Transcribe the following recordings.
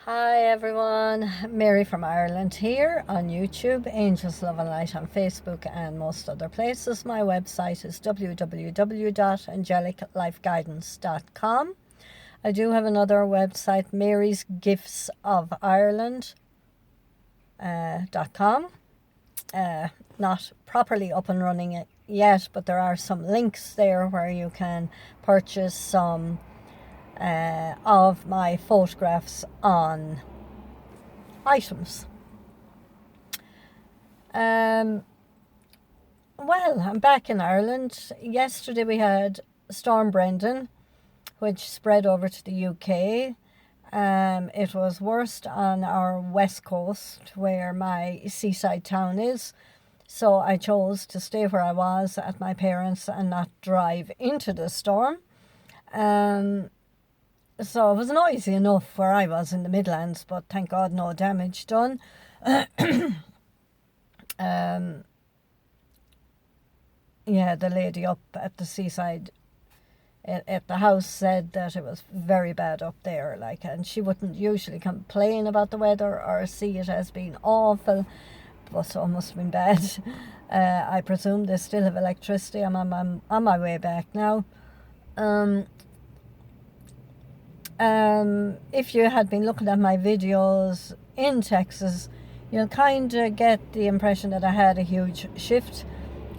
Hi everyone, Mary from Ireland here on YouTube, Angels Love and Light on Facebook and most other places. My website is www.angeliclifeguidance.com. I do have another website, Mary's Gifts of Ireland.com. Not properly up and running it yet, but there are some links there where you can purchase some of my photographs on items. Well, I'm back in Ireland. Yesterday we had Storm Brendan, which spread over to the UK. It was worst on our west coast where my seaside town is. So I chose to stay where I was at my parents' and not drive into the storm. So it was noisy enough where I was in the Midlands, but thank God no damage done. Yeah, the lady up at the seaside at the house said that it was very bad up there, and she wouldn't usually complain about the weather or see it as being awful, but so it must have been bad. I presume they still have electricity. I'm on my way back now. If you had been looking at my videos in Texas, you'll kind of get the impression that I had a huge shift,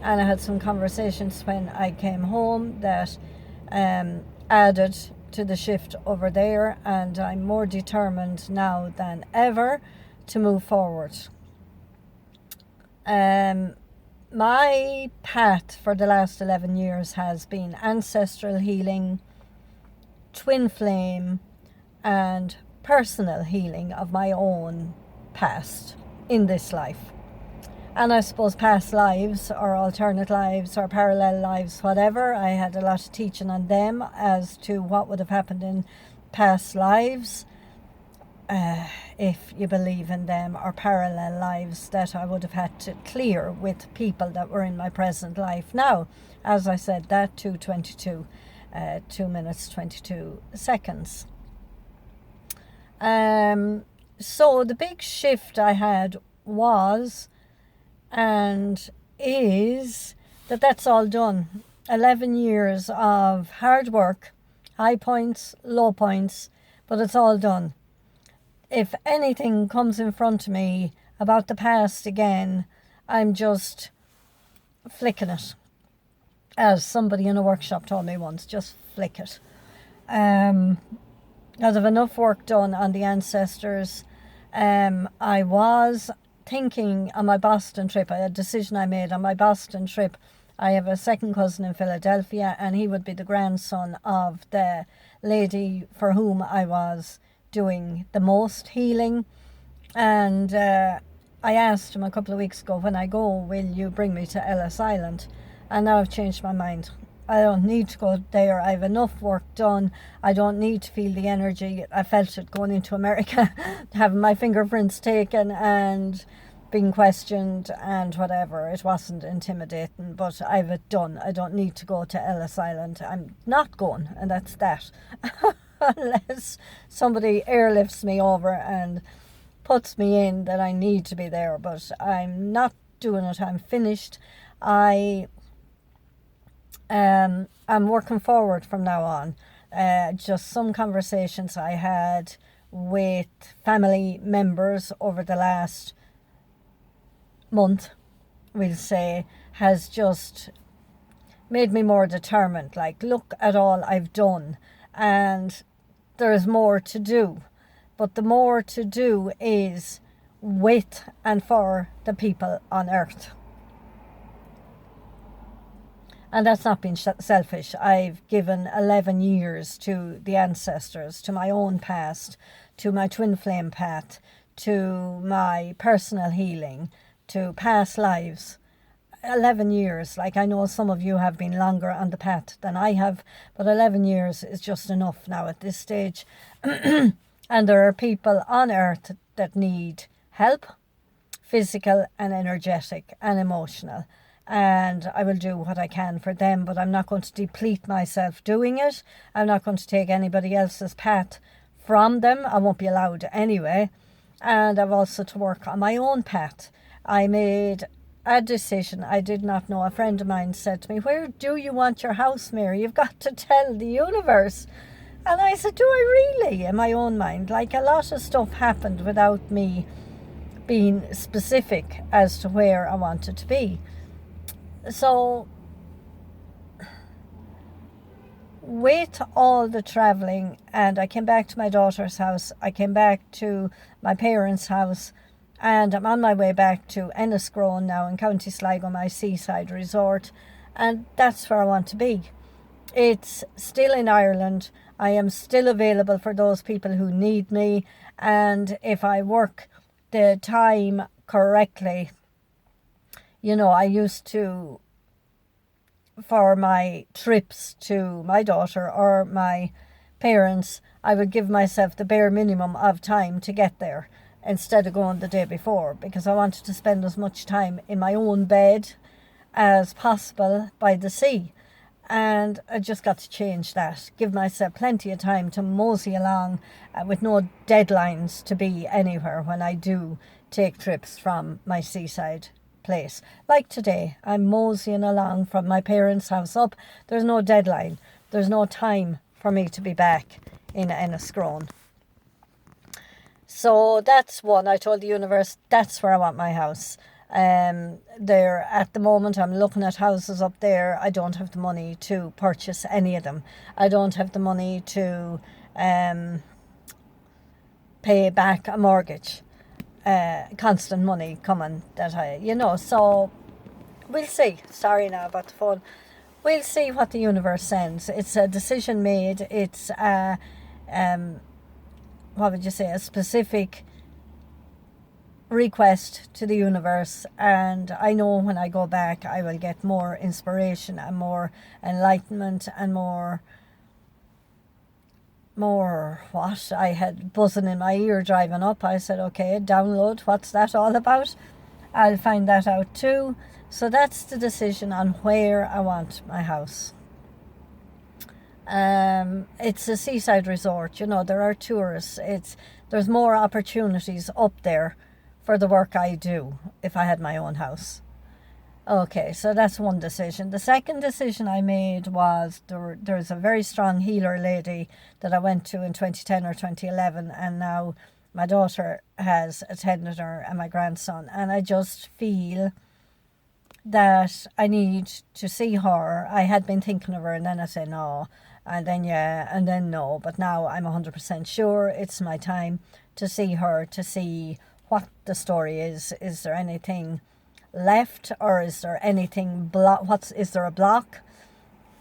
and I had some conversations when I came home that added to the shift over there, and I'm more determined now than ever to move forward. My path for the last 11 years has been ancestral healing, twin flame, and personal healing of my own past in this life. And I suppose past lives or alternate lives or parallel lives, whatever, I had a lot of teaching on them as to what would have happened in past lives, if you believe in them, or parallel lives that I would have had to clear with people that were in my present life now. As I said, that 2:22. 2 minutes 22 seconds. So the big shift I had was and is that's all done. 11 years of hard work, high points, low points, but it's all done. If anything comes in front of me about the past again, I'm just flicking it. As somebody in a workshop told me once, just flick it. Because I've enough work done on the ancestors. I was thinking on my Boston trip, a decision I made on my Boston trip. I have a second cousin in Philadelphia, and he would be the grandson of the lady for whom I was doing the most healing. And I asked him a couple of weeks ago, when I go, will you bring me to Ellis Island? And now I've changed my mind. I don't need to go there. I have enough work done. I don't need to feel the energy. I felt it going into America, having my fingerprints taken and being questioned and whatever. It wasn't intimidating, but I've it done. I don't need to go to Ellis Island. I'm not going, and that's that. Unless somebody airlifts me over and puts me in, that I need to be there. But I'm not doing it. I'm finished. I'm working forward from now on. Just some conversations I had with family members over the last month, we'll say, has just made me more determined. Look at all I've done, and there's more to do. But the more to do is with and for the people on earth. And that's not being selfish. I've given 11 years to the ancestors, to my own past, to my twin flame path, to my personal healing, to past lives. 11 years. I know some of you have been longer on the path than I have, but 11 years is just enough now at this stage. And there are people on earth that need help, physical and energetic and emotional. And I will do what I can for them, but I'm not going to deplete myself doing it. I'm not going to take anybody else's path from them. I won't be allowed anyway. And I've also to work on my own path. I made a decision I did not know. A friend of mine said to me, "Where do you want your house, Mary? You've got to tell the universe." And I said, "Do I really?" In my own mind. Like, a lot of stuff happened without me being specific as to where I wanted to be. So with all the traveling, and I came back to my daughter's house, I came back to my parents' house, and I'm on my way back to Enniscrone now in County Sligo, my seaside resort, and that's where I want to be. It's still in Ireland. I am still available for those people who need me, and if I work the time correctly, I used to, for my trips to my daughter or my parents, I would give myself the bare minimum of time to get there instead of going the day before, because I wanted to spend as much time in my own bed as possible by the sea. And I just got to change that, give myself plenty of time to mosey along with no deadlines to be anywhere when I do take trips from my seaside place. Like today, I'm moseying along from my parents' house up. There's no deadline. There's no time for me to be back in Enniscrone. So that's one. I told the universe that's where I want my house. There at the moment I'm looking at houses up there. I don't have the money to purchase any of them. I don't have the money to pay back a mortgage. Constant money coming that so we'll see. Sorry now about the phone. We'll see what the universe sends. It's a decision made. It's what would you say, a specific request to the universe, and I know when I go back I will get more inspiration and more enlightenment and more what I had buzzing in my ear driving up. I said, okay, download, what's that all about? I'll find that out too. So that's the decision on where I want my house. It's a seaside resort, there are tourists. There's more opportunities up there for the work I do if I had my own house. Okay, so that's one decision. The second decision I made was there's a very strong healer lady that I went to in 2010 or 2011, and now my daughter has attended her and my grandson, and I just feel that I need to see her. I had been thinking of her, and then I said no, and then yeah, and then no, but now I'm 100% sure it's my time to see her, to see what the story is. Is there anything left, or is there anything is there a block?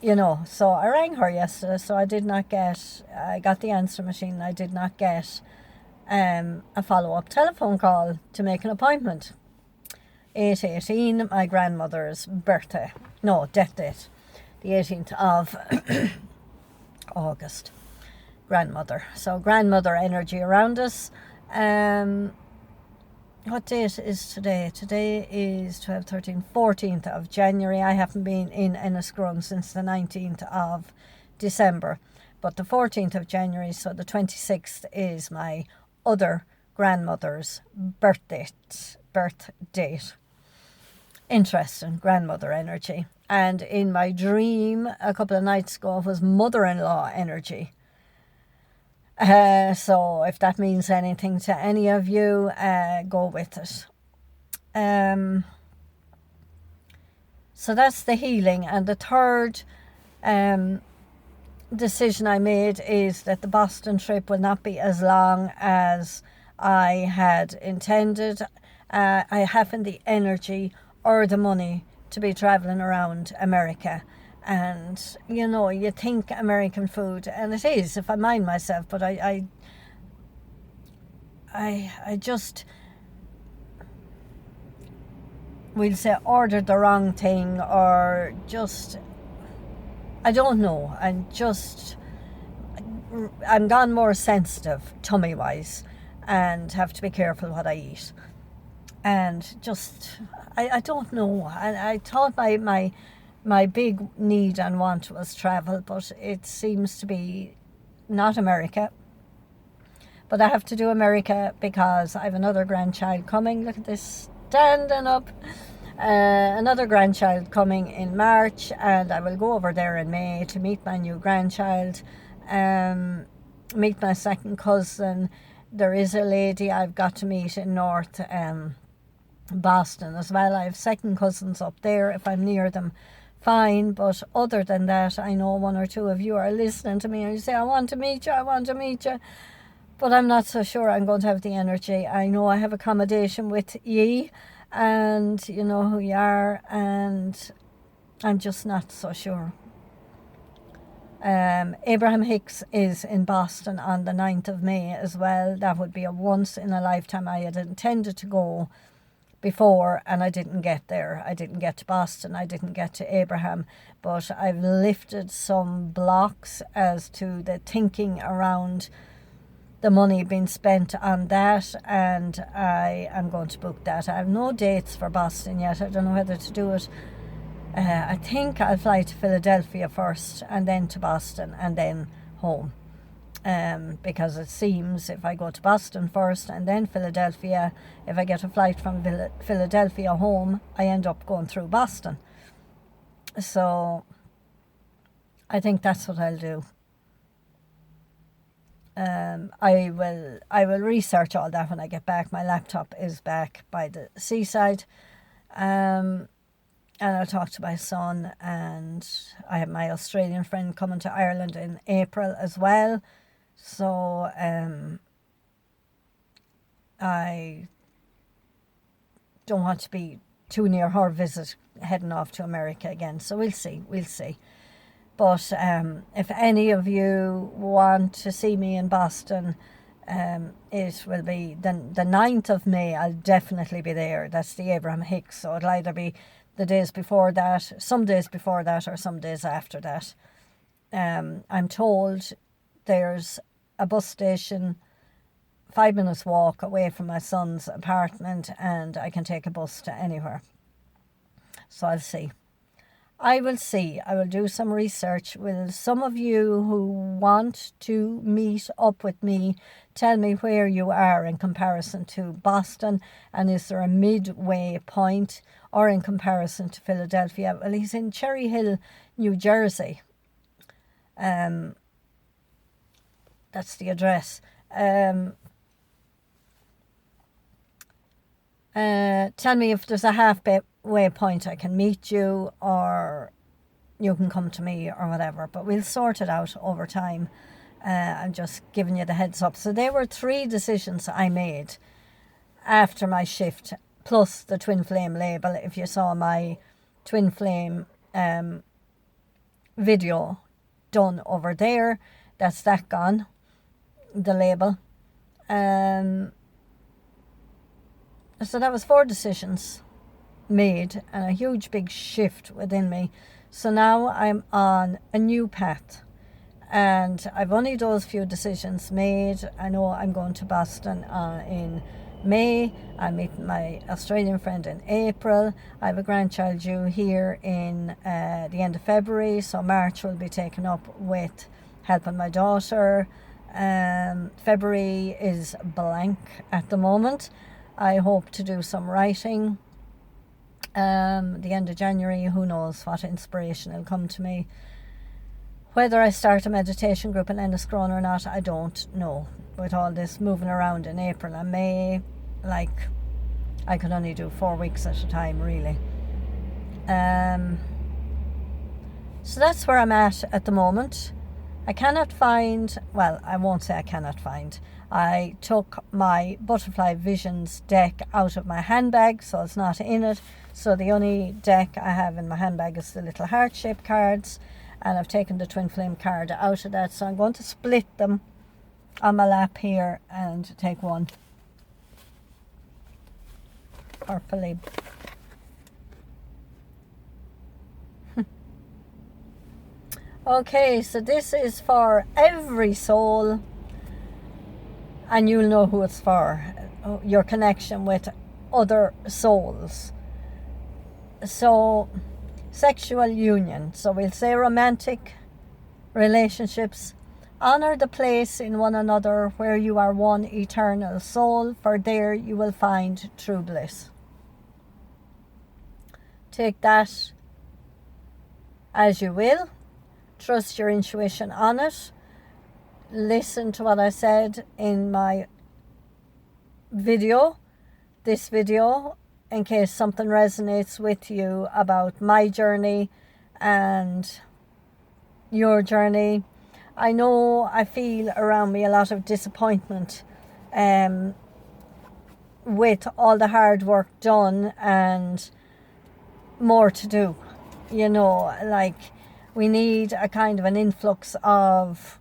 So I rang her yesterday. So I got the answer machine. I did not get a follow-up telephone call to make an appointment. 8/18, my grandmother's death date, the 18th of August. So grandmother energy around us. What date is today? Today is 12, 13, 14th of January. I haven't been in Enniscrone since the 19th of December. But the 14th of January, so the 26th, is my other grandmother's birth date. Interesting, grandmother energy. And in my dream a couple of nights ago was mother-in-law energy. So if that means anything to any of you, go with it. So that's the healing. And the third decision I made is that the Boston trip will not be as long as I had intended. I haven't the energy or the money to be traveling around America. And you think American food, and it is if I mind myself, but I just, we'll say, ordered the wrong thing, or just, I don't know. I'm gone more sensitive tummy wise, and have to be careful what I eat. And just, I don't know. I thought my big need and want was travel, but it seems to be not America. But I have to do America because I have another grandchild coming. Look at this, standing up. Another grandchild coming in March, and I will go over there in May to meet my new grandchild, meet my second cousin. There is a lady I've got to meet in North Boston as well. I have second cousins up there. If I'm near them, fine, but other than that, I know one or two of you are listening to me and you say, I want to meet you, I want to meet you, but I'm not so sure I'm going to have the energy. I know I have accommodation with ye, and you know who you are, and I'm just not so sure. Abraham Hicks is in Boston on the 9th of May as well. That would be a once in a lifetime. I had intended to go before and I didn't get there. I didn't get to Boston, I didn't get to Abraham, but I've lifted some blocks as to the thinking around the money being spent on that, and I am going to book that. I have no dates for Boston yet. I don't know whether to do it. I think I'll fly to Philadelphia first and then to Boston and then home. Because it seems if I go to Boston first and then Philadelphia, if I get a flight from Philadelphia home, I end up going through Boston. So I think that's what I'll do. I will research all that when I get back. My laptop is back by the seaside. And I'll talk to my son, and I have my Australian friend coming to Ireland in April as well. So I don't want to be too near her visit heading off to America again. So we'll see. But if any of you want to see me in Boston, it will be the 9th of May. I'll definitely be there. That's the Abraham Hicks. So it'll either be the days before that, some days before that, or some days after that. I'm told there's a bus station 5 minutes walk away from my son's apartment, and I can take a bus to anywhere. So I'll see. I will see. I will do some research. Will some of you who want to meet up with me tell me where you are in comparison to Boston, and is there a midway point, or in comparison to Philadelphia? Well, he's in Cherry Hill, New Jersey. That's the address. Tell me if there's a halfway point I can meet you, or you can come to me, or whatever. But we'll sort it out over time. I'm just giving you the heads up. So there were 3 decisions I made after my shift, plus the Twin Flame label. If you saw my Twin Flame video done over there, that's that gone, the label. So that was 4 decisions made, and a huge big shift within me. So now I'm on a new path, and I've only those few decisions made. I know I'm going to Boston in May. I'm meeting my Australian friend in April. I have a grandchild due here in the end of February, so March will be taken up with helping my daughter. February is blank at the moment. I hope to do some writing. The end of January, who knows what inspiration will come to me. Whether I start a meditation group in Enniscrone or not, I don't know. With all this moving around in April and May, like, I could only do 4 weeks at a time, really. So that's where I'm at the moment. I cannot find, well, I won't say I cannot find. I took my Butterfly Visions deck out of my handbag, so it's not in it. So the only deck I have in my handbag is the little heart-shaped cards, and I've taken the Twin Flame card out of that. So I'm going to split them on my lap here and take one. Purpley. Okay, so this is for every soul, and you'll know who it's for. Your connection with other souls. So, sexual union. So we'll say romantic relationships, Honour the place in one another where you are one eternal soul, for there you will find true bliss. Take that as you will. Trust your intuition on it. Listen to what I said in my video, this video, in case something resonates with you about my journey and your journey. I know I feel around me a lot of disappointment with all the hard work done and more to do. You know, like, we need a kind of an influx of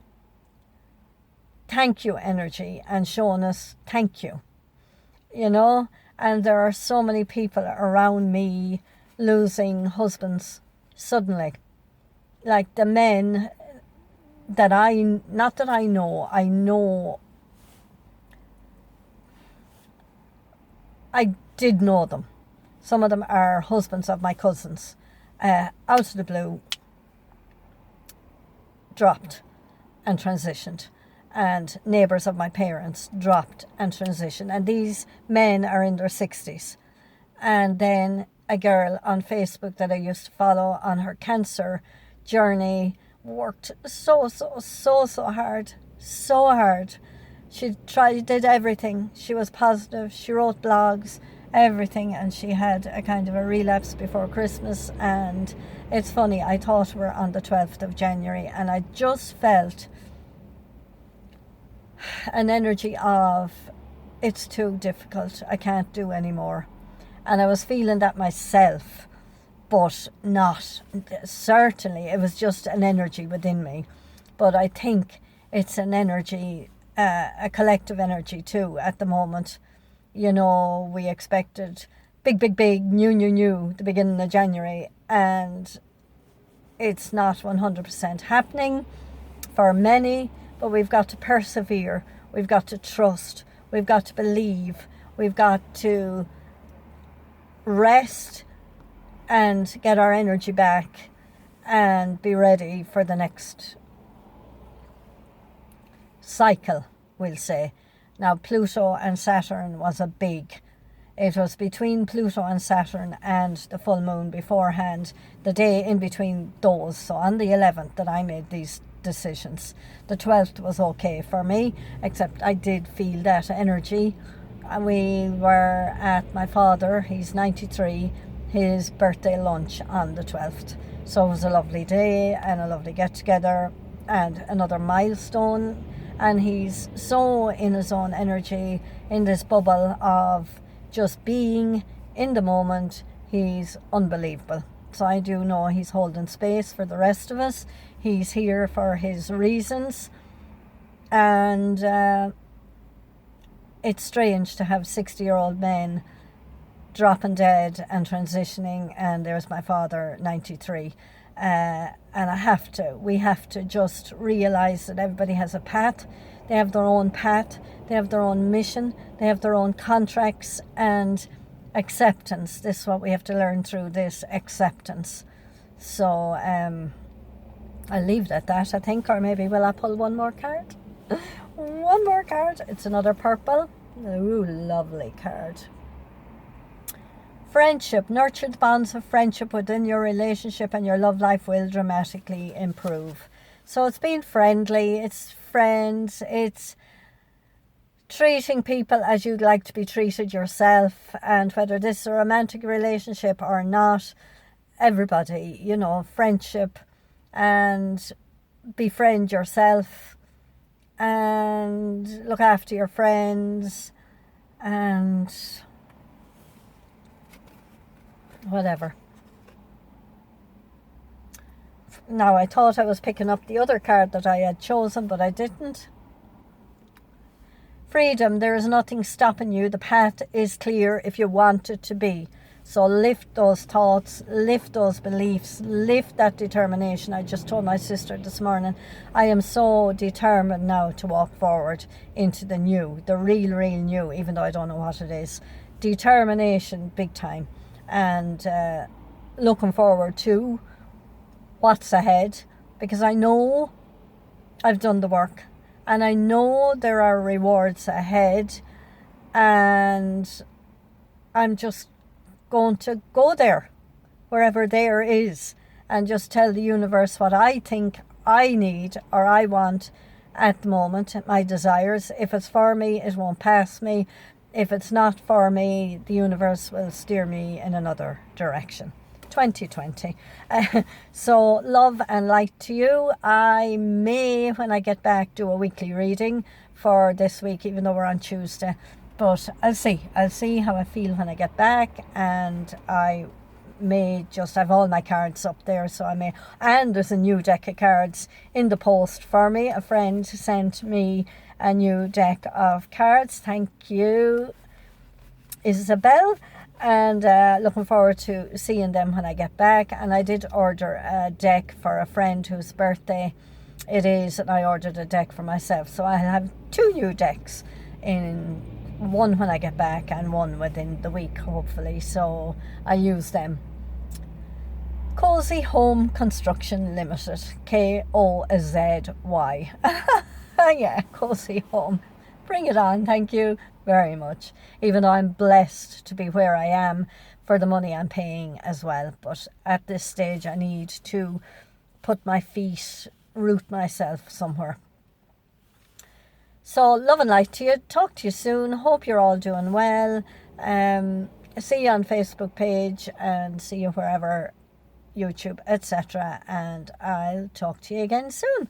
thank you energy and showing us thank you, you know. And there are so many people around me losing husbands suddenly. Like the men that I did know them. Some of them are husbands of my cousins. Out of the blue, dropped and transitioned. And neighbours of my parents dropped and transitioned. And these men are in their 60s. And then a girl on Facebook that I used to follow on her cancer journey worked so hard. So hard. She did everything. She was positive. She wrote blogs, everything. And she had a kind of a relapse before Christmas. And it's funny, I thought we were on the 12th of January. And I just felt an energy of, it's too difficult, I can't do anymore. And I was feeling that myself, but not, certainly it was just an energy within me. But I think it's an energy, a collective energy too at the moment. You know, we expected big, new, the beginning of January, and it's not 100% happening for many. But we've got to persevere, we've got to trust, we've got to believe, we've got to rest and get our energy back and be ready for the next cycle, we'll say. Now, Pluto and Saturn was it was between Pluto and Saturn and the full moon beforehand, the day in between those. So on the 11th that I made these decisions. The 12th was okay for me, except I did feel that energy. And we were at my father, he's 93, his birthday lunch on the 12th. So it was a lovely day and a lovely get together and another milestone. And he's so in his own energy, in this bubble of just being in the moment. He's unbelievable. So I do know he's holding space for the rest of us. He's here for his reasons. And it's strange to have 60-year-old men dropping dead and transitioning. And there's my father, 93. And we have to just realize that everybody has a path. They have their own path. They have their own mission. They have their own contracts and acceptance. This is what we have to learn through this acceptance. So I'll leave it at that, I think, or maybe will I pull one more card? One more card. It's another purple. Ooh, lovely card. Friendship. Nurture the bonds of friendship within your relationship and your love life will dramatically improve. So it's being friendly, it's friends, it's treating people as you'd like to be treated yourself. And whether this is a romantic relationship or not, everybody, you know, friendship, and befriend yourself and look after your friends and whatever. Now, I thought I was picking up the other card that I had chosen, but I didn't. Freedom. There is nothing stopping you. The path is clear if you want it to be. So lift those thoughts, lift those beliefs, lift that determination. I just told my sister this morning, I am so determined now to walk forward into the new, the real new, even though I don't know what it is. Determination, big time. And looking forward to what's ahead, because I know I've done the work, and I know there are rewards ahead, and I'm just going to go there, wherever there is, and just tell the universe what I think I need or I want at the moment, my desires. If it's for me, it won't pass me. If it's not for me, the universe will steer me in another direction. 2020. So love and light to you. I may, when I get back, do a weekly reading for this week, even though we're on Tuesday. But I'll see how I feel when I get back, and I may just have all my cards up there, so I may. And there's a new deck of cards in the post for me. A friend sent me a new deck of cards. Thank you, Isabel. And looking forward to seeing them when I get back. And I did order a deck for a friend whose birthday it is, and I ordered a deck for myself. So I have 2 new decks, in one when I get back and one within the week, hopefully. So I use them. Cozy Home Construction Limited, Kozy. Yeah, Cozy Home. Bring it on. Thank you very much. Even though I'm blessed to be where I am for the money I'm paying as well. But at this stage, I need to put my feet, root myself somewhere. So love and light to you. Talk to you soon. Hope you're all doing well. See you on Facebook page, and see you wherever, YouTube, etc. And I'll talk to you again soon.